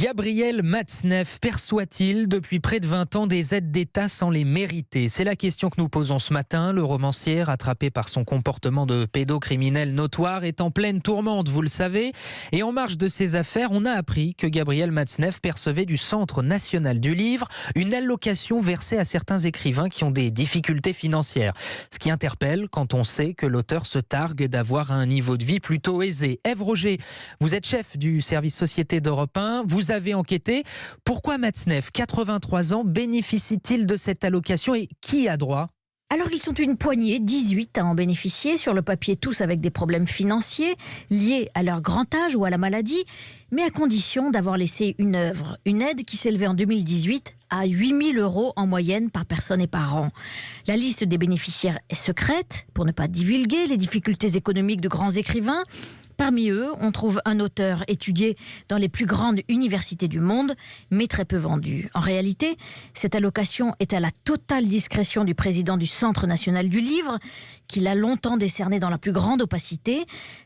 Gabriel Matzneff perçoit-il depuis près de 20 ans des aides d'État sans les mériter? C'est la question que nous posons ce matin. Le romancier, rattrapé par son comportement de pédocriminel notoire, est en pleine tourmente, vous le savez. Et en marge de ces affaires, on a appris que Gabriel Matzneff percevait du Centre national du livre une allocation versée à certains écrivains qui ont des difficultés financières. Ce qui interpelle quand on sait que l'auteur se targue d'avoir un niveau de vie plutôt aisé. Ève Roger, vous êtes chef du service Société d'Europe 1. Vous avez enquêté. Pourquoi Matzneff, 83 ans, bénéficie-t-il de cette allocation et qui a droit ? Alors ils sont une poignée, 18 à en bénéficier, sur le papier tous avec des problèmes financiers liés à leur grand âge ou à la maladie, mais à condition d'avoir laissé une œuvre, une aide qui s'élevait en 2018 à 8 000 € en moyenne par personne et par an. La liste des bénéficiaires est secrète pour ne pas divulguer les difficultés économiques de grands écrivains. Parmi eux, on trouve un auteur étudié dans les plus grandes universités du monde, mais très peu vendu. En réalité, cette allocation est à la totale discrétion du président du Centre national du livre, qui l'a longtemps décerné dans la plus grande opacité,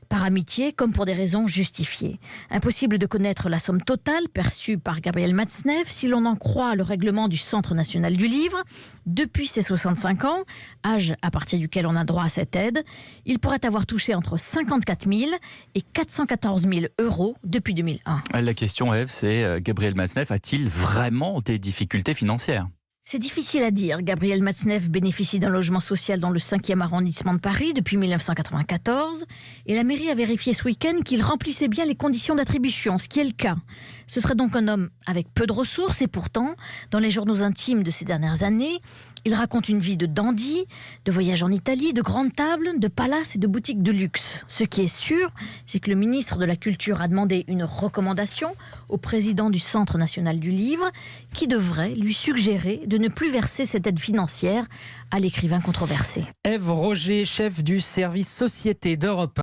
par amitié comme pour des raisons justifiées. Impossible de connaître la somme totale perçue par Gabriel Matzneff si l'on en croit le règlement du Centre national du livre. Depuis ses 65 ans, âge à partir duquel on a droit à cette aide, il pourrait avoir touché entre 54 000 et 414 000 € depuis 2001. La question, Ève, c'est Gabriel Matzneff a-t-il vraiment des difficultés financières ? C'est difficile à dire. Gabriel Matzneff bénéficie d'un logement social dans le 5e arrondissement de Paris depuis 1994 et la mairie a vérifié ce week-end qu'il remplissait bien les conditions d'attribution, ce qui est le cas. Ce serait donc un homme avec peu de ressources et pourtant, dans les journaux intimes de ces dernières années, il raconte une vie de dandy, de voyages en Italie, de grandes tables, de palaces et de boutiques de luxe. Ce qui est sûr, c'est que le ministre de la Culture a demandé une recommandation au président du Centre national du livre qui devrait lui suggérer de ne plus verser cette aide financière à l'écrivain controversé. Ève Roger, chef du service Société d'Europe 1.